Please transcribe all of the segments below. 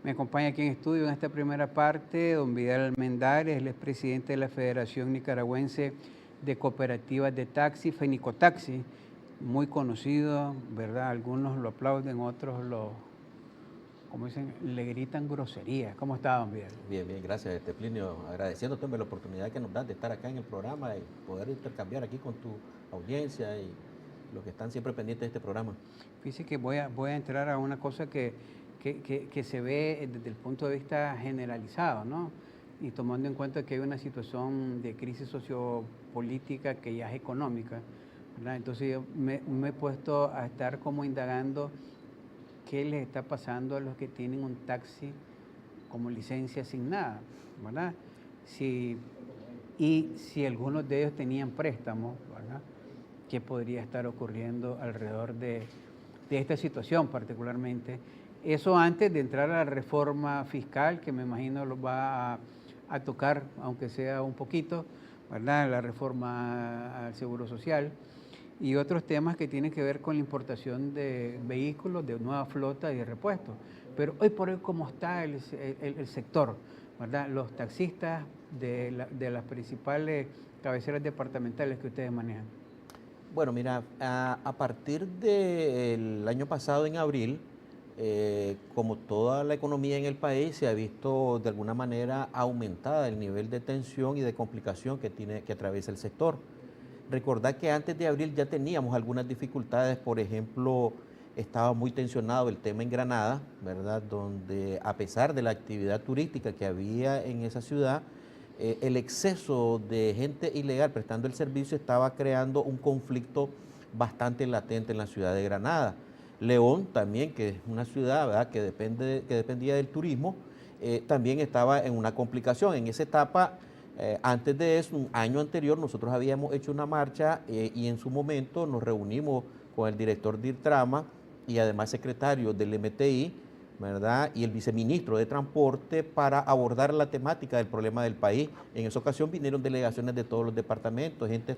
Me acompaña aquí en estudio en esta primera parte don Vidal Almendares, él es presidente de la Federación Nicaragüense de Cooperativas de Taxi, Fenicotaxi, muy conocido, ¿verdad? Algunos lo aplauden, otros como dicen, le gritan groserías. ¿Cómo está, don Vidal? Bien, bien, gracias, Plinio. Agradeciéndote la oportunidad que nos das de estar acá en el programa y poder intercambiar aquí con tu audiencia y los que están siempre pendientes de este programa. Fíjese que voy a entrar a una cosa que se ve desde el punto de vista generalizado, ¿no? Y tomando en cuenta que hay una situación de crisis sociopolítica que ya es económica, ¿verdad? Entonces yo me he puesto a estar como indagando qué les está pasando a los que tienen un taxi como licencia asignada, ¿verdad? Y si algunos de ellos tenían préstamos, ¿verdad? ¿Qué podría estar ocurriendo alrededor de esta situación particularmente? Eso antes de entrar a la reforma fiscal, que me imagino lo va a tocar, aunque sea un poquito, ¿verdad? La reforma al Seguro Social y otros temas que tienen que ver con la importación de vehículos, de nueva flota y de repuestos. Pero hoy por hoy, ¿cómo está el sector? ¿Verdad? Los taxistas de las principales cabeceras departamentales que ustedes manejan. Bueno, mira, a partir del año pasado, en abril, como toda la economía en el país, se ha visto de alguna manera aumentada el nivel de tensión y de complicación que atraviesa el sector. Recordad que antes de abril ya teníamos algunas dificultades, por ejemplo, estaba muy tensionado el tema en Granada, ¿verdad? Donde a pesar de la actividad turística que había en esa ciudad, el exceso de gente ilegal prestando el servicio estaba creando un conflicto bastante latente en la ciudad de Granada. León también, que es una ciudad, ¿verdad?, que dependía del turismo, también estaba en una complicación. En esa etapa, antes de eso, un año anterior, nosotros habíamos hecho una marcha y en su momento nos reunimos con el director de IRTRAMA y además secretario del MTI, ¿verdad?, y el viceministro de Transporte para abordar la temática del problema del país. En esa ocasión vinieron delegaciones de todos los departamentos, gente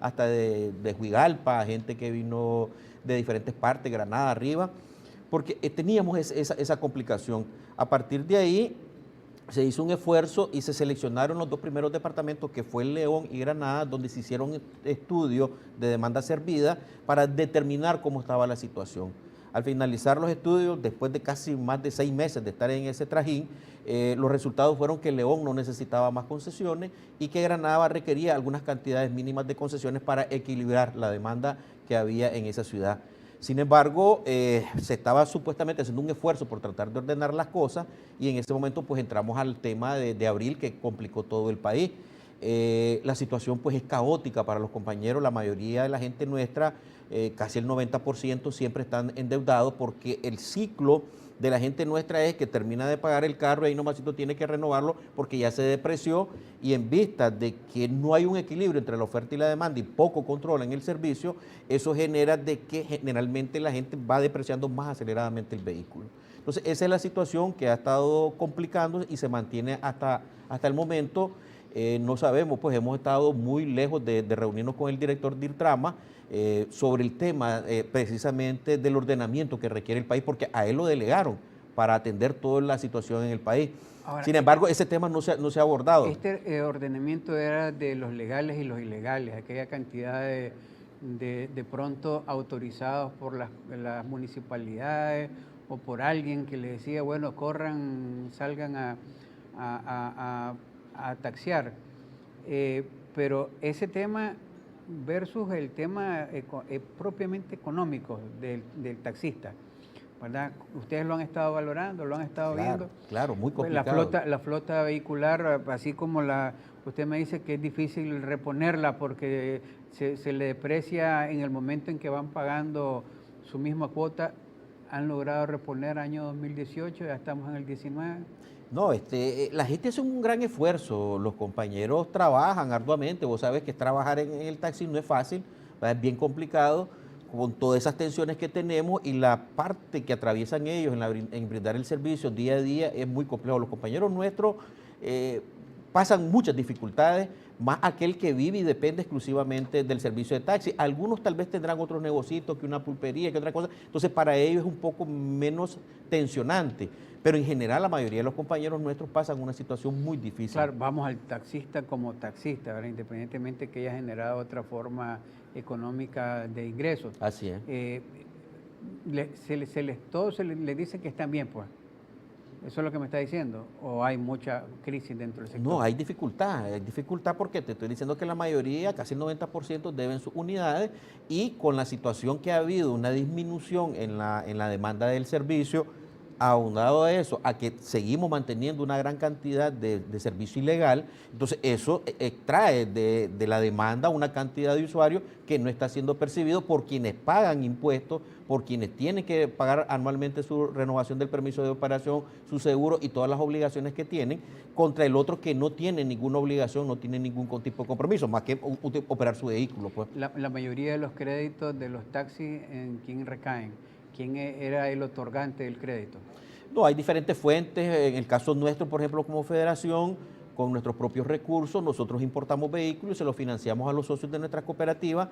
hasta de Huigalpa, gente que vino de diferentes partes, Granada, arriba, porque teníamos esa complicación. A partir de ahí se hizo un esfuerzo y se seleccionaron los dos primeros departamentos, que fue León y Granada, donde se hicieron estudios de demanda servida para determinar cómo estaba la situación. Al finalizar los estudios, después de casi más de 6 meses de estar en ese trajín, los resultados fueron que León no necesitaba más concesiones y que Granada requería algunas cantidades mínimas de concesiones para equilibrar la demanda que había en esa ciudad. Sin embargo, se estaba supuestamente haciendo un esfuerzo por tratar de ordenar las cosas y en ese momento pues entramos al tema de abril, que complicó todo el país. La situación pues es caótica para los compañeros, la mayoría de la gente nuestra, casi el 90% siempre están endeudados, porque el ciclo de la gente nuestra es que termina de pagar el carro y ahí nomasito tiene que renovarlo porque ya se depreció, y en vista de que no hay un equilibrio entre la oferta y la demanda y poco control en el servicio, eso genera de que generalmente la gente va depreciando más aceleradamente el vehículo. Entonces esa es la situación que ha estado complicando y se mantiene hasta el momento. No sabemos, pues hemos estado muy lejos de reunirnos con el director de IRTRAMA sobre el tema precisamente del ordenamiento que requiere el país, porque a él lo delegaron para atender toda la situación en el país. Ahora, sin embargo, ese tema no se ha abordado. Este ordenamiento era de los legales y los ilegales, aquella cantidad de pronto autorizados por las municipalidades o por alguien que le decía, bueno, corran, salgan a taxiar. Pero ese tema versus el tema propiamente económico del taxista, ¿verdad? Ustedes lo han estado valorando, lo han estado viendo. Claro, muy complicado. La flota vehicular, así como usted me dice que es difícil reponerla porque se le deprecia en el momento en que van pagando su misma cuota. ¿Han logrado reponer año 2018? Ya estamos en el 19. No, la gente hace un gran esfuerzo, los compañeros trabajan arduamente. Vos sabés que trabajar en el taxi no es fácil, es bien complicado, con todas esas tensiones que tenemos y la parte que atraviesan ellos en brindar el servicio día a día es muy complejo. Los compañeros nuestros pasan muchas dificultades, más aquel que vive y depende exclusivamente del servicio de taxi. Algunos tal vez tendrán otros negocios, que una pulpería, que otra cosa, entonces para ellos es un poco menos tensionante, pero en general la mayoría de los compañeros nuestros pasan una situación muy difícil. Claro, vamos al taxista como taxista, ¿verdad? Independientemente que haya generado otra forma económica de ingresos. Así es. Todos le dicen que están bien, pues. ¿Eso es lo que me está diciendo? ¿O hay mucha crisis dentro del sector? No, hay dificultad porque te estoy diciendo que la mayoría, casi el 90% deben sus unidades, y con la situación que ha habido una disminución en la demanda del servicio, aunado a eso, a que seguimos manteniendo una gran cantidad de servicio ilegal, entonces eso extrae de la demanda una cantidad de usuarios que no está siendo percibido por quienes pagan impuestos, por quienes tienen que pagar anualmente su renovación del permiso de operación, su seguro y todas las obligaciones que tienen, contra el otro que no tiene ninguna obligación, no tiene ningún tipo de compromiso, más que operar su vehículo, pues. La mayoría de los créditos de los taxis, ¿en quién recaen? ¿Quién era el otorgante del crédito? No, hay diferentes fuentes. En el caso nuestro, por ejemplo, como federación, con nuestros propios recursos, nosotros importamos vehículos y se los financiamos a los socios de nuestra cooperativa.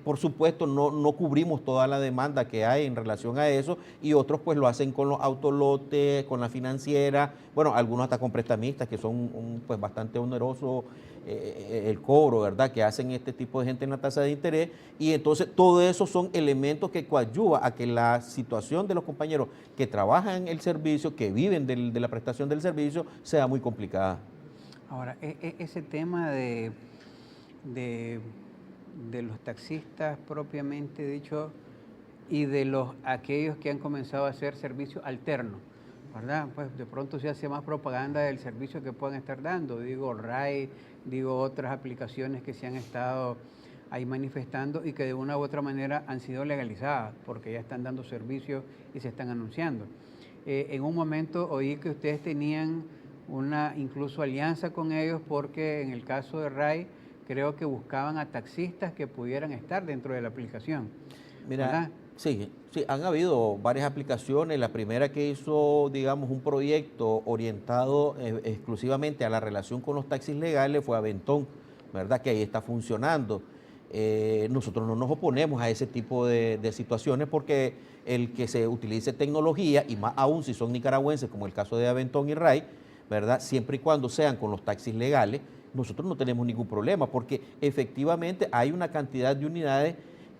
Por supuesto, no cubrimos toda la demanda que hay en relación a eso, y otros pues lo hacen con los autolotes, con la financiera, bueno, algunos hasta con prestamistas, que son pues bastante onerosos el cobro, ¿verdad?, que hacen este tipo de gente en la tasa de interés, y entonces todo eso son elementos que coadyuvan a que la situación de los compañeros que trabajan en el servicio, que viven de la prestación del servicio, sea muy complicada. Ahora, ese tema de los taxistas propiamente dicho y de aquellos que han comenzado a hacer servicio alterno, ¿verdad? Pues de pronto se hace más propaganda del servicio que pueden estar dando. Digo, RAI, digo, otras aplicaciones que se han estado ahí manifestando y que de una u otra manera han sido legalizadas porque ya están dando servicios y se están anunciando. En un momento oí que ustedes tenían una incluso alianza con ellos porque en el caso de RAI creo que buscaban a taxistas que pudieran estar dentro de la aplicación. Mira, ¿verdad? sí, han habido varias aplicaciones. La primera que hizo, digamos, un proyecto orientado exclusivamente a la relación con los taxis legales fue Aventón, ¿verdad?, que ahí está funcionando. Nosotros no nos oponemos a ese tipo de situaciones, porque el que se utilice tecnología, y más aún si son nicaragüenses, como el caso de Aventón y RAI, ¿verdad?, siempre y cuando sean con los taxis legales, nosotros no tenemos ningún problema, porque efectivamente hay una cantidad de unidades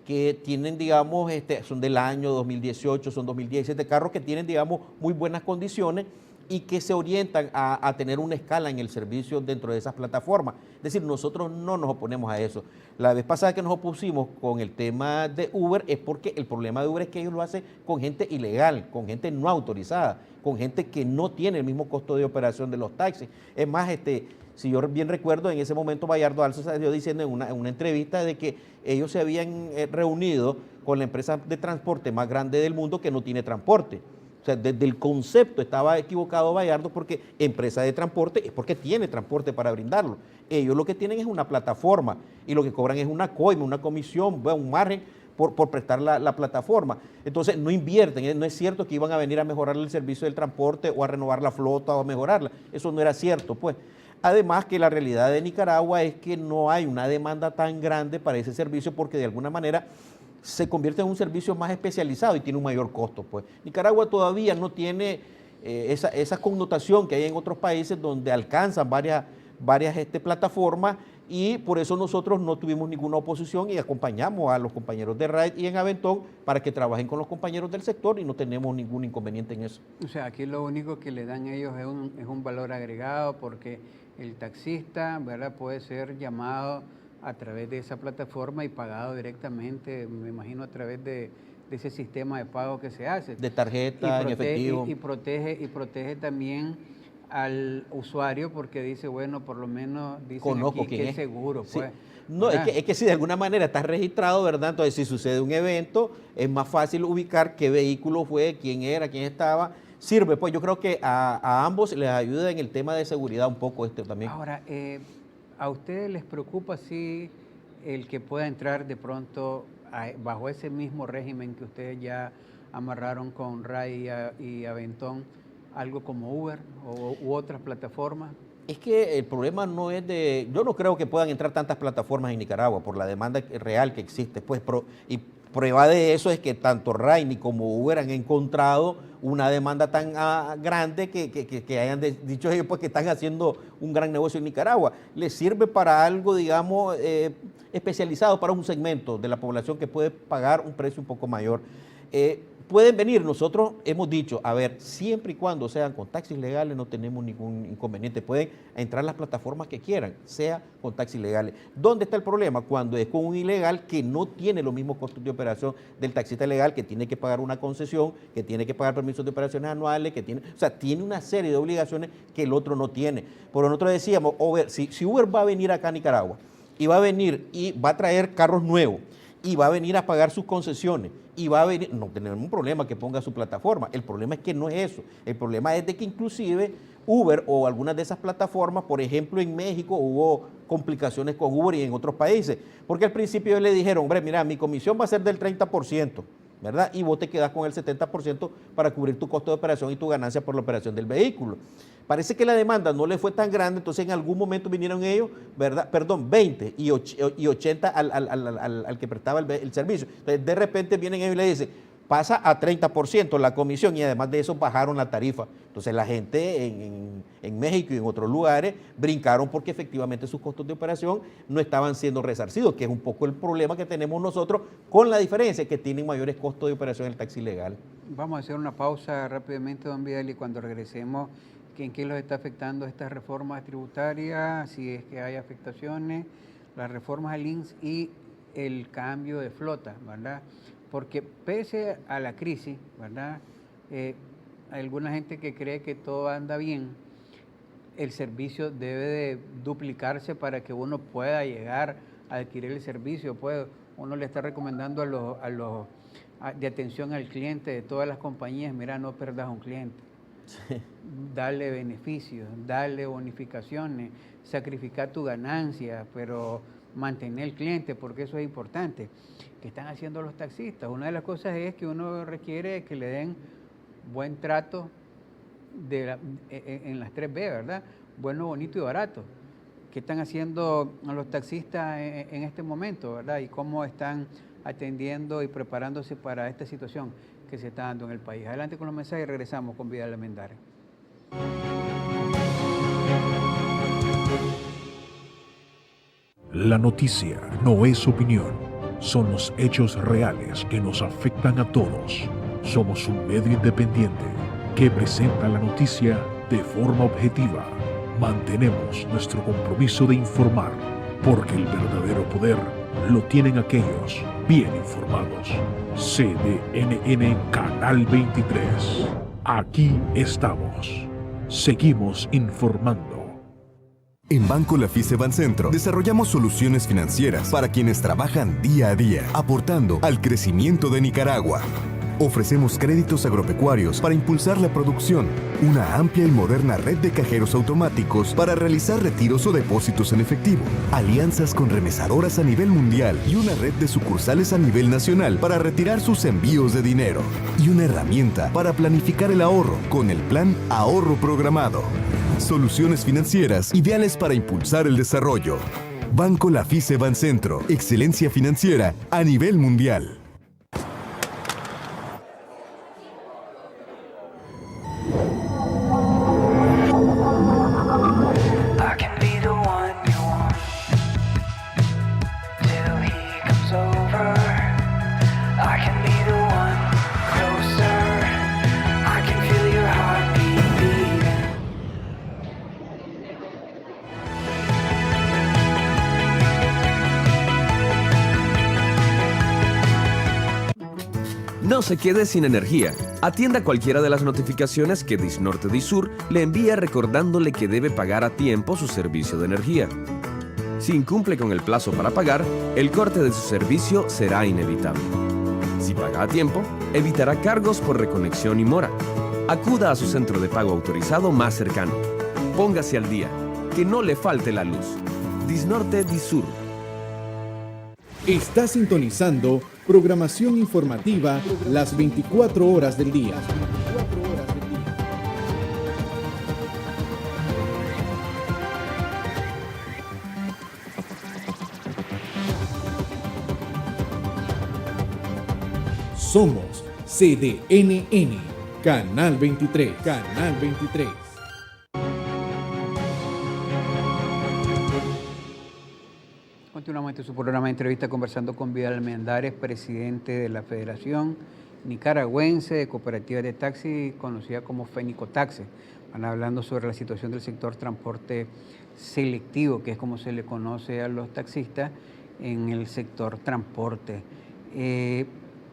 que tienen, digamos, son del año 2018, son 2017, carros que tienen, digamos, muy buenas condiciones y que se orientan a tener una escala en el servicio dentro de esas plataformas. Es decir, nosotros no nos oponemos a eso. La vez pasada que nos opusimos con el tema de Uber es porque el problema de Uber es que ellos lo hacen con gente ilegal, con gente no autorizada, con gente que no tiene el mismo costo de operación de los taxis. Es más, si yo bien recuerdo, en ese momento Bayardo Alzo salió diciendo en una entrevista de que ellos se habían reunido con la empresa de transporte más grande del mundo que no tiene transporte. O sea, desde el concepto estaba equivocado Bayardo, porque empresa de transporte es porque tiene transporte para brindarlo. Ellos lo que tienen es una plataforma y lo que cobran es una coima, una comisión, un margen por prestar la plataforma. Entonces no invierten, no es cierto que iban a venir a mejorar el servicio del transporte o a renovar la flota o a mejorarla. Eso no era cierto, pues. Además que la realidad de Nicaragua es que no hay una demanda tan grande para ese servicio, porque de alguna manera se convierte en un servicio más especializado y tiene un mayor costo, pues. Nicaragua todavía no tiene esa connotación que hay en otros países donde alcanzan varias plataformas, y por eso nosotros no tuvimos ninguna oposición y acompañamos a los compañeros de RAID y en Aventón para que trabajen con los compañeros del sector, y no tenemos ningún inconveniente en eso. O sea, aquí lo único que le dan ellos es un valor agregado, porque el taxista, ¿verdad?, puede ser llamado a través de esa plataforma y pagado directamente, me imagino, a través de ese sistema de pago que se hace. De tarjeta, en efectivo. Y protege también al usuario, porque dice, bueno, por lo menos dicen Conozco aquí quién que es. es seguro, Sí. pues. No, es que si de alguna manera está registrado, ¿verdad? Entonces, si sucede un evento, es más fácil ubicar qué vehículo fue, quién era, quién estaba. Sirve, pues yo creo que a ambos les ayuda en el tema de seguridad un poco también. Ahora, ¿a ustedes les preocupa si el que pueda entrar de pronto bajo ese mismo régimen que ustedes ya amarraron con RAI y Aventón, algo como Uber u otras plataformas? Es que el problema no es de... Yo no creo que puedan entrar tantas plataformas en Nicaragua por la demanda real que existe. Pues, y prueba de eso es que tanto Raimi como Uber han encontrado una demanda tan grande que hayan dicho ellos pues, que están haciendo un gran negocio en Nicaragua. Les sirve para algo, digamos, especializado para un segmento de la población que puede pagar un precio un poco mayor. Pueden venir, nosotros hemos dicho, a ver, siempre y cuando sean con taxis legales no tenemos ningún inconveniente, pueden entrar las plataformas que quieran, sea con taxis legales. ¿Dónde está el problema? Cuando es con un ilegal que no tiene los mismos costos de operación del taxista legal, que tiene que pagar una concesión, que tiene que pagar permisos de operaciones anuales, tiene una serie de obligaciones que el otro no tiene. Por nosotros decíamos, si Uber va a venir acá a Nicaragua y va a venir y va a traer carros nuevos, y va a venir a pagar sus concesiones, y va a venir, no tenemos un problema que ponga su plataforma, el problema es que no es eso, el problema es de que inclusive Uber o algunas de esas plataformas, por ejemplo en México hubo complicaciones con Uber y en otros países, porque al principio le dijeron, hombre, mira, mi comisión va a ser del 30%, ¿verdad? Y vos te quedas con el 70% para cubrir tu costo de operación y tu ganancia por la operación del vehículo. Parece que la demanda no le fue tan grande, entonces en algún momento vinieron ellos, ¿verdad? Perdón, 20 y 80 al que prestaba el servicio. Entonces de repente vienen ellos y le dicen, pasa a 30% la comisión y además de eso bajaron la tarifa. Entonces la gente en México y en otros lugares brincaron porque efectivamente sus costos de operación no estaban siendo resarcidos, que es un poco el problema que tenemos nosotros con la diferencia que tienen mayores costos de operación en el taxi legal. Vamos a hacer una pausa rápidamente, don Vidal, y cuando regresemos, ¿en qué los está afectando estas reformas tributarias? Si es que hay afectaciones, las reformas al INS y el cambio de flota, ¿verdad? Porque pese a la crisis, ¿verdad? Hay alguna gente que cree que todo anda bien, el servicio debe de duplicarse para que uno pueda llegar a adquirir el servicio. Uno le está recomendando a los de atención al cliente de todas las compañías, mira, no perdas un cliente. Sí. Darle beneficios, darle bonificaciones, sacrificar tu ganancia, pero mantener el cliente, porque eso es importante. ¿Qué están haciendo los taxistas? Una de las cosas es que uno requiere que le den buen trato en las 3B, ¿verdad? Bueno, bonito y barato. ¿Qué están haciendo los taxistas en este momento, verdad? Y cómo están atendiendo y preparándose para esta situación que se está dando en el país. Adelante con los mensajes y regresamos con Vidal Almendares. La noticia no es opinión, son los hechos reales que nos afectan a todos. Somos un medio independiente que presenta la noticia de forma objetiva. Mantenemos nuestro compromiso de informar, porque el verdadero poder lo tienen aquellos bien informados. CDNN Canal 23. Aquí estamos. Seguimos informando. En Banco Lafice Bancentro desarrollamos soluciones financieras para quienes trabajan día a día, aportando al crecimiento de Nicaragua. Ofrecemos créditos agropecuarios para impulsar la producción, una amplia y moderna red de cajeros automáticos para realizar retiros o depósitos en efectivo, alianzas con remesadoras a nivel mundial y una red de sucursales a nivel nacional para retirar sus envíos de dinero, y una herramienta para planificar el ahorro con el Plan Ahorro Programado. Soluciones financieras ideales para impulsar el desarrollo. Banco Lafice Bancentro, excelencia financiera a nivel mundial. No se quede sin energía. Atienda cualquiera de las notificaciones que Disnorte Disur le envía recordándole que debe pagar a tiempo su servicio de energía. Si incumple con el plazo para pagar, el corte de su servicio será inevitable. Si paga a tiempo, evitará cargos por reconexión y mora. Acuda a su centro de pago autorizado más cercano. Póngase al día. Que no le falte la luz. Disnorte Disur. Está sintonizando programación informativa las 24 horas del día. Somos CDNN, Canal 23, Canal 23. Continuamos en su programa de entrevista conversando con Vidal Almendares, presidente de la Federación Nicaragüense de Cooperativas de Taxi, conocida como Fenicotaxi. Van hablando sobre la situación del sector transporte selectivo, que es como se le conoce a los taxistas en el sector transporte.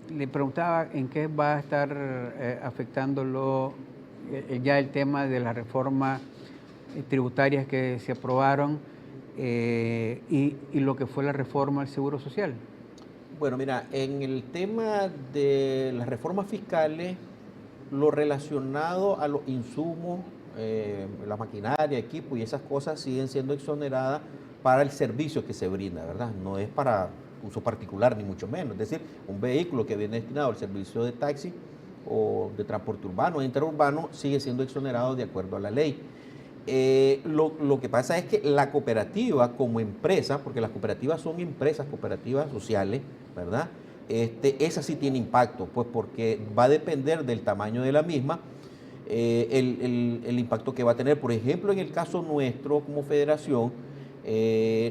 Le preguntaba en qué va a estar afectándolo ya el tema de las reformas tributarias que se aprobaron y lo que fue la reforma al Seguro Social. Bueno, mira, en el tema de las reformas fiscales, lo relacionado a los insumos, la maquinaria, equipo y esas cosas siguen siendo exoneradas para el servicio que se brinda, ¿verdad? No es para uso particular ni mucho menos. Es decir, un vehículo que viene destinado al servicio de taxi o de transporte urbano e interurbano sigue siendo exonerado de acuerdo a la ley. Lo que pasa es que la cooperativa como empresa, porque las cooperativas son empresas cooperativas sociales, ¿verdad? Esa sí tiene impacto, pues porque va a depender del tamaño de la misma, el impacto que va a tener. Por ejemplo, en el caso nuestro como federación,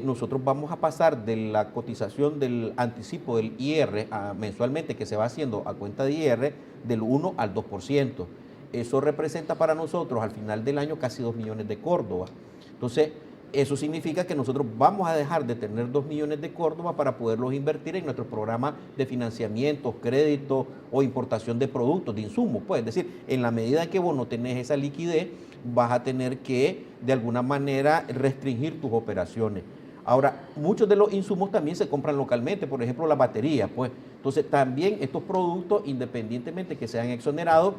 nosotros vamos a pasar de la cotización del anticipo del IR mensualmente que se va haciendo a cuenta de IR del 1 al 2%. Eso representa para nosotros al final del año casi 2 millones de Córdoba. Entonces, eso significa que nosotros vamos a dejar de tener 2 millones de Córdoba para poderlos invertir en nuestro programa de financiamiento, crédito o importación de productos, de insumos. Pues, es decir, en la medida que vos no tenés esa liquidez, vas a tener que, de alguna manera, restringir tus operaciones. Ahora, muchos de los insumos también se compran localmente, por ejemplo, las baterías, pues. Entonces, también estos productos, independientemente que sean exonerados,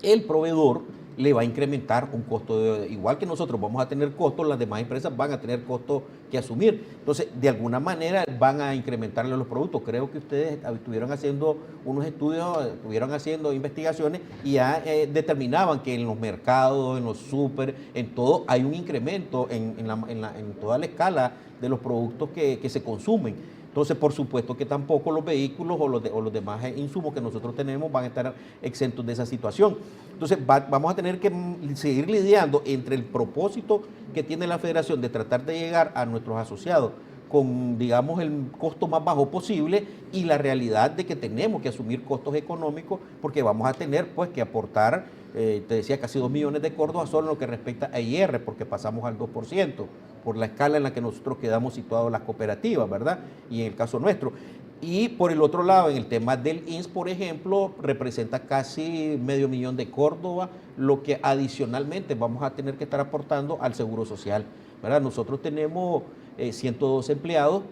el proveedor le va a incrementar un costo, igual que nosotros vamos a tener costos, las demás empresas van a tener costos que asumir. Entonces, de alguna manera van a incrementarle los productos. Creo que ustedes estuvieron haciendo unos estudios, estuvieron haciendo investigaciones y ya determinaban que en los mercados, en los súper, en todo, hay un incremento en toda la escala de los productos que se consumen. Entonces, por supuesto que tampoco los vehículos o los demás insumos que nosotros tenemos van a estar exentos de esa situación. Entonces, vamos a tener que seguir lidiando entre el propósito que tiene la federación de tratar de llegar a nuestros asociados con, digamos, el costo más bajo posible y la realidad de que tenemos que asumir costos económicos porque vamos a tener, pues, que aportar, te decía, casi 2 millones de Córdoba solo en lo que respecta a IR, porque pasamos al 2%, por la escala en la que nosotros quedamos situados las cooperativas, ¿verdad? Y en el caso nuestro. Y por el otro lado, en el tema del INS, por ejemplo, representa casi medio millón de Córdoba, lo que adicionalmente vamos a tener que estar aportando al Seguro Social, ¿verdad? Nosotros tenemos 102 empleados,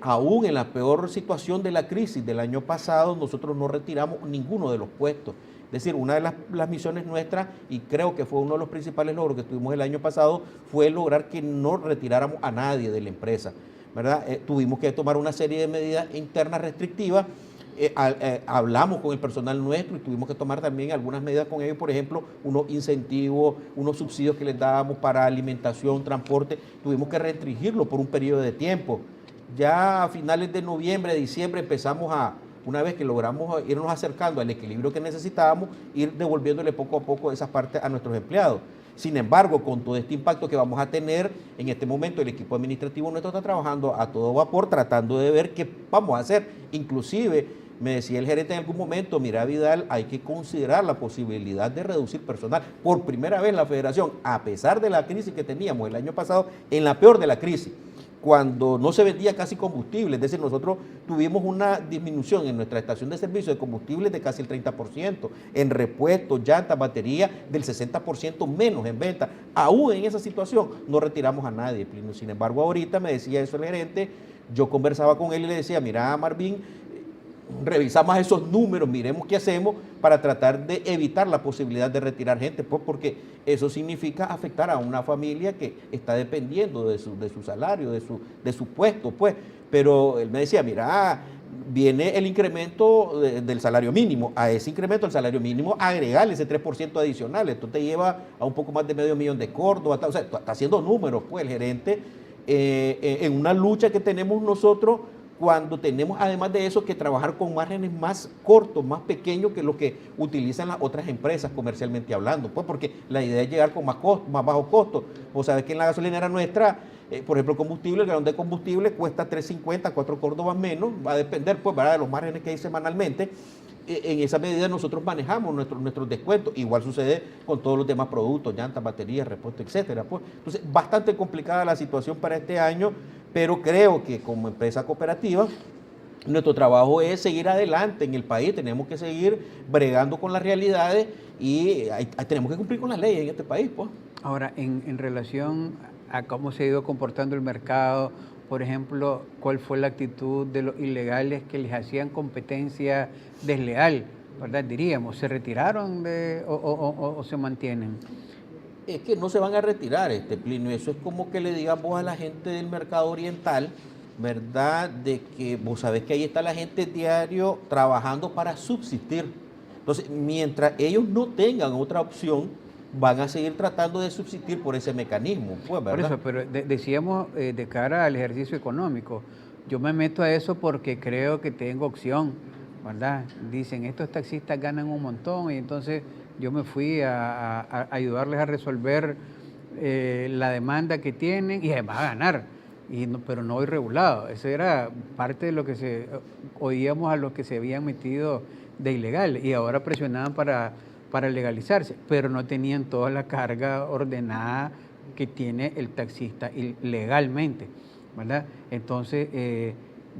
aún en la peor situación de la crisis del año pasado, nosotros no retiramos ninguno de los puestos. Es decir, una de las misiones nuestras, y creo que fue uno de los principales logros que tuvimos el año pasado, fue lograr que no retiráramos a nadie de la empresa, ¿verdad? Tuvimos que tomar una serie de medidas internas restrictivas, hablamos con el personal nuestro y tuvimos que tomar también algunas medidas con ellos, por ejemplo, unos incentivos, unos subsidios que les dábamos para alimentación, transporte, tuvimos que restringirlo por un periodo de tiempo. Ya a finales de noviembre, diciembre empezamos una vez que logramos irnos acercando al equilibrio que necesitábamos, ir devolviéndole poco a poco esas partes a nuestros empleados. Sin embargo, con todo este impacto que vamos a tener, en este momento el equipo administrativo nuestro está trabajando a todo vapor, tratando de ver qué vamos a hacer. Inclusive, me decía el gerente en algún momento, mira Vidal, hay que considerar la posibilidad de reducir personal. Por primera vez la federación, a pesar de la crisis que teníamos el año pasado, en la peor de la crisis, cuando no se vendía casi combustible, es decir, nosotros tuvimos una disminución en nuestra estación de servicio de combustible de casi el 30%, en repuestos, llantas, batería, del 60% menos en venta. Aún en esa situación no retiramos a nadie, Plinio. Sin embargo, ahorita me decía eso el gerente, yo conversaba con él y le decía, mira Marvin, revisamos esos números, miremos qué hacemos para tratar de evitar la posibilidad de retirar gente, pues porque eso significa afectar a una familia que está dependiendo de su salario, de su puesto, pues. Pero él me decía, mira, viene el incremento del salario mínimo, a ese incremento del salario mínimo agregarle ese 3% adicional, esto te lleva a un poco más de medio millón de Córdoba, o sea, está haciendo números, pues el gerente, en una lucha que tenemos nosotros cuando tenemos además de eso que trabajar con márgenes más cortos, más pequeños que los que utilizan las otras empresas comercialmente hablando, pues porque la idea es llegar con más bajo costo. O sabes que en la gasolinera nuestra, por ejemplo, el combustible, el galón de combustible cuesta 3.50, 4 córdobas menos, va a depender pues, ¿verdad?, de los márgenes que hay semanalmente. En esa medida nosotros manejamos nuestros descuentos. Igual sucede con todos los demás productos, llantas, baterías, repuestos, etcétera. Pues. Entonces, bastante complicada la situación para este año, pero creo que como empresa cooperativa, nuestro trabajo es seguir adelante en el país. Tenemos que seguir bregando con las realidades y tenemos que cumplir con las leyes en este país. Pues. Ahora, en relación a cómo se ha ido comportando el mercado, por ejemplo, ¿cuál fue la actitud de los ilegales que les hacían competencia desleal, verdad? Diríamos, ¿se retiraron o se mantienen? Es que no se van a retirar, Plinio. Eso es como que le digas vos a la gente del mercado oriental, ¿verdad?, de que vos sabés que ahí está la gente diario trabajando para subsistir. Entonces, mientras ellos no tengan otra opción, van a seguir tratando de subsistir por ese mecanismo, pues, ¿verdad? Por eso, pero decíamos de cara al ejercicio económico, yo me meto a eso porque creo que tengo opción, ¿verdad? Dicen, estos taxistas ganan un montón y entonces yo me fui a ayudarles a resolver la demanda que tienen y además a ganar, pero no irregulado. Eso era parte de lo que oíamos a los que se habían metido de ilegal y ahora presionaban para legalizarse, pero no tenían toda la carga ordenada que tiene el taxista legalmente, ¿verdad? Entonces,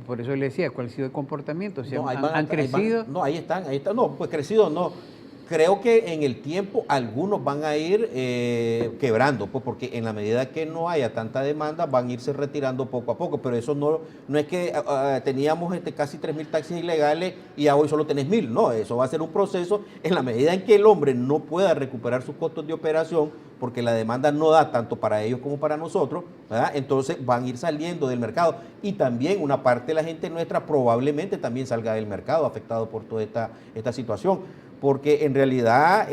por eso le decía, ¿cuál ha sido el comportamiento? O sea, No, ¿han crecido? Ahí están. No, pues crecido no. Creo que en el tiempo algunos van a ir quebrando, pues porque en la medida que no haya tanta demanda van a irse retirando poco a poco, pero eso no es que teníamos casi 3.000 taxis ilegales y ya hoy solo tenés 1.000, no, eso va a ser un proceso en la medida en que el hombre no pueda recuperar sus costos de operación, porque la demanda no da tanto para ellos como para nosotros, ¿verdad? Entonces van a ir saliendo del mercado y también una parte de la gente nuestra probablemente también salga del mercado afectado por toda esta situación. Porque en realidad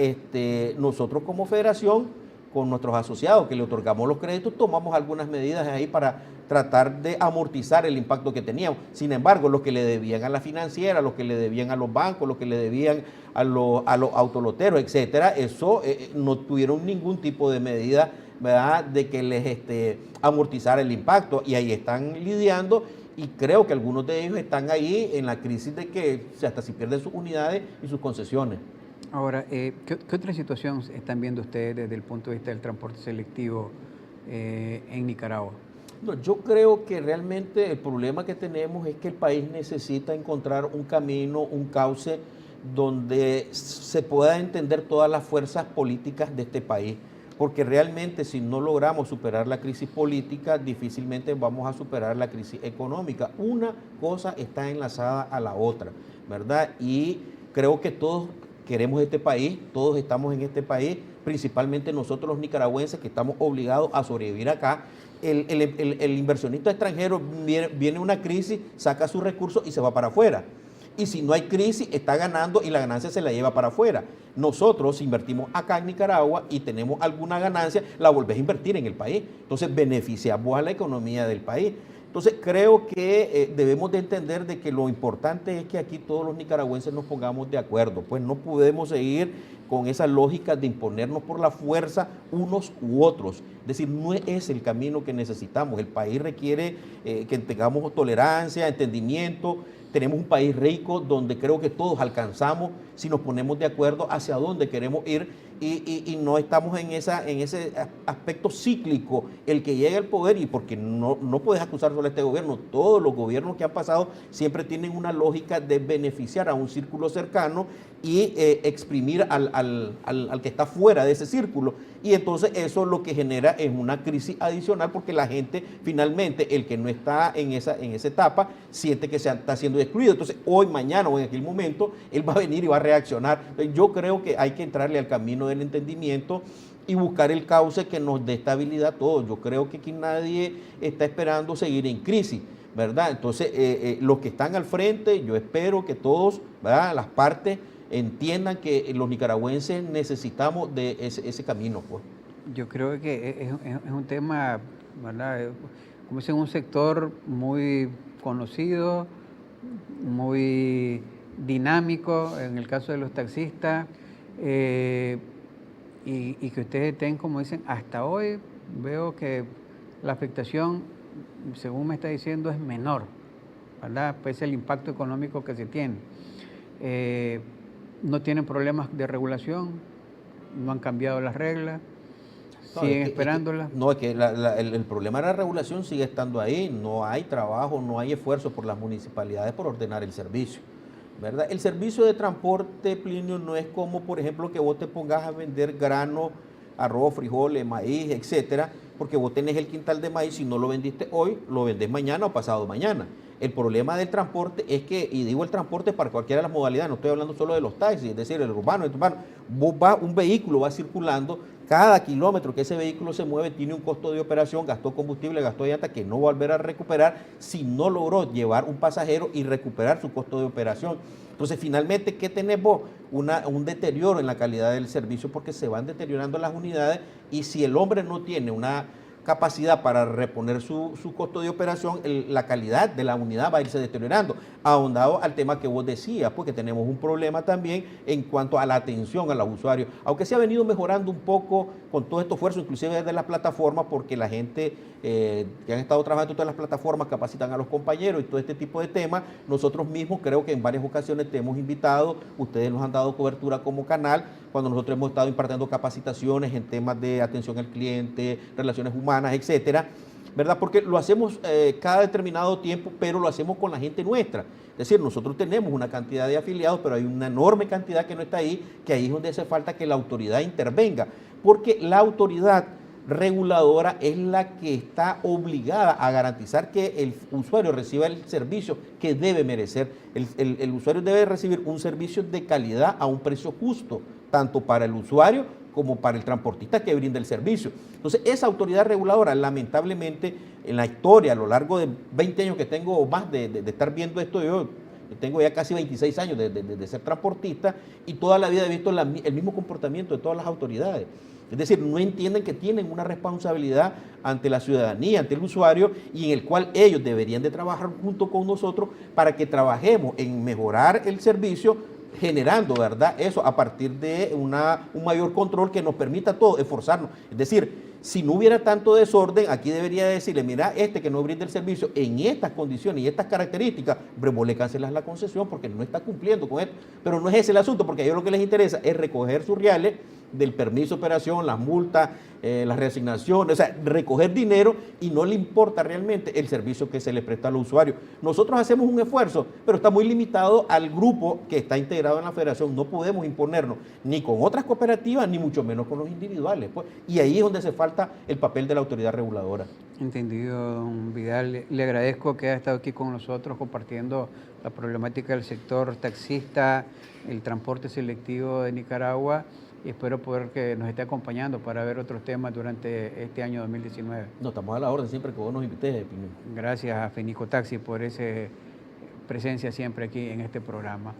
nosotros como federación, con nuestros asociados que le otorgamos los créditos, tomamos algunas medidas ahí para tratar de amortizar el impacto que teníamos. Sin embargo, los que le debían a la financiera, los que le debían a los bancos, los que le debían a los autoloteros, etcétera, eso no tuvieron ningún tipo de medida, ¿verdad?, de que les amortizara el impacto, y ahí están lidiando. Y creo que algunos de ellos están ahí en la crisis de que hasta si pierden sus unidades y sus concesiones. Ahora, ¿qué otra situación están viendo ustedes desde el punto de vista del transporte selectivo en Nicaragua? No, yo creo que realmente el problema que tenemos es que el país necesita encontrar un camino, un cauce donde se pueda entender todas las fuerzas políticas de este país. Porque realmente si no logramos superar la crisis política, difícilmente vamos a superar la crisis económica. Una cosa está enlazada a la otra, ¿verdad? Y creo que todos queremos este país, todos estamos en este país, principalmente nosotros los nicaragüenses que estamos obligados a sobrevivir acá. El inversionista extranjero viene una crisis, saca sus recursos y se va para afuera. Y si no hay crisis, está ganando y la ganancia se la lleva para afuera. Nosotros invertimos acá en Nicaragua y tenemos alguna ganancia, la volvés a invertir en el país. Entonces beneficiamos a la economía del país. Entonces creo que debemos de entender de que lo importante es que aquí todos los nicaragüenses nos pongamos de acuerdo. Pues no podemos seguir con esa lógica de imponernos por la fuerza unos u otros. Es decir, no es el camino que necesitamos. El país requiere que tengamos tolerancia, entendimiento. Tenemos un país rico donde creo que todos alcanzamos si nos ponemos de acuerdo hacia dónde queremos ir y no estamos en ese aspecto cíclico, el que llega al poder, y porque no puedes acusar solo a este gobierno, todos los gobiernos que han pasado siempre tienen una lógica de beneficiar a un círculo cercano y exprimir al que está fuera de ese círculo. Y entonces eso lo que genera es una crisis adicional porque la gente finalmente, el que no está en esa etapa, siente que se está siendo excluido. Entonces hoy, mañana o en aquel momento, él va a venir y va a reaccionar. Entonces, yo creo que hay que entrarle al camino del entendimiento y buscar el cauce que nos dé estabilidad a todos. Yo creo que aquí nadie está esperando seguir en crisis, ¿verdad? Entonces los que están al frente, yo espero que todos, ¿verdad?, las partes entiendan que los nicaragüenses necesitamos de ese camino, pues. Yo creo que es un tema, ¿verdad?, como dicen, un sector muy conocido, muy dinámico, en el caso de los taxistas, y que ustedes estén, como dicen, hasta hoy veo que la afectación, según me está diciendo, es menor, ¿verdad? Pese al impacto económico que se tiene. No tienen problemas de regulación, no han cambiado las reglas, siguen esperándolas. No, es que el problema de la regulación sigue estando ahí, no hay trabajo, no hay esfuerzo por las municipalidades por ordenar el servicio, ¿verdad? El servicio de transporte, Plinio, no es como, por ejemplo, que vos te pongas a vender grano, arroz, frijoles, maíz, etcétera, porque vos tenés el quintal de maíz, si no lo vendiste hoy, lo vendés mañana o pasado mañana. El problema del transporte es que, y digo el transporte para cualquiera de las modalidades, no estoy hablando solo de los taxis, es decir, el urbano, vos un vehículo va circulando, cada kilómetro que ese vehículo se mueve tiene un costo de operación, gastó combustible, gastó llanta, que no va a volver a recuperar si no logró llevar un pasajero y recuperar su costo de operación. Entonces, finalmente, ¿qué tenés vos? Un deterioro en la calidad del servicio porque se van deteriorando las unidades y si el hombre no tiene una capacidad para reponer su costo de operación, la calidad de la unidad va a irse deteriorando, ahondado al tema que vos decías, porque tenemos un problema también en cuanto a la atención a los usuarios, aunque se ha venido mejorando un poco con todo este esfuerzo, inclusive desde las plataformas, porque la gente que han estado trabajando en todas las plataformas capacitan a los compañeros y todo este tipo de temas. Nosotros mismos creo que en varias ocasiones te hemos invitado, ustedes nos han dado cobertura como canal, cuando nosotros hemos estado impartiendo capacitaciones en temas de atención al cliente, relaciones humanas, etcétera, ¿verdad? Porque lo hacemos cada determinado tiempo, pero lo hacemos con la gente nuestra. Es decir, nosotros tenemos una cantidad de afiliados, pero hay una enorme cantidad que no está ahí, que ahí es donde hace falta que la autoridad intervenga, porque la autoridad reguladora es la que está obligada a garantizar que el usuario reciba el servicio que debe merecer. El usuario debe recibir un servicio de calidad a un precio justo, tanto para el usuario como para el transportista que brinda el servicio. Entonces, esa autoridad reguladora, lamentablemente, en la historia, a lo largo de 20 años que tengo o más de estar viendo esto, yo tengo ya casi 26 años de ser transportista y toda la vida he visto el mismo comportamiento de todas las autoridades. Es decir, no entienden que tienen una responsabilidad ante la ciudadanía, ante el usuario, y en el cual ellos deberían de trabajar junto con nosotros para que trabajemos en mejorar el servicio, generando, ¿verdad?, eso a partir de un mayor control que nos permita a todos esforzarnos. Es decir, si no hubiera tanto desorden, aquí debería decirle, mira, que no brinda el servicio en estas condiciones y estas características, hombre, vos le cancelas la concesión porque no está cumpliendo con esto. Pero no es ese el asunto, porque a ellos lo que les interesa es recoger sus reales del permiso de operación, las multas, las reasignaciones, o sea, recoger dinero y no le importa realmente el servicio que se le presta al usuario. Nosotros hacemos un esfuerzo, pero está muy limitado al grupo que está integrado en la federación. No podemos imponernos ni con otras cooperativas, ni mucho menos con los individuales, pues. Y ahí es donde hace falta el papel de la autoridad reguladora. Entendido, don Vidal. Le agradezco que haya estado aquí con nosotros compartiendo la problemática del sector taxista, el transporte selectivo de Nicaragua, y espero poder que nos esté acompañando para ver otros temas durante este año 2019. No, estamos a la orden siempre que vos nos invites, Pino. Gracias a Fenico Taxi por esa presencia siempre aquí en este programa.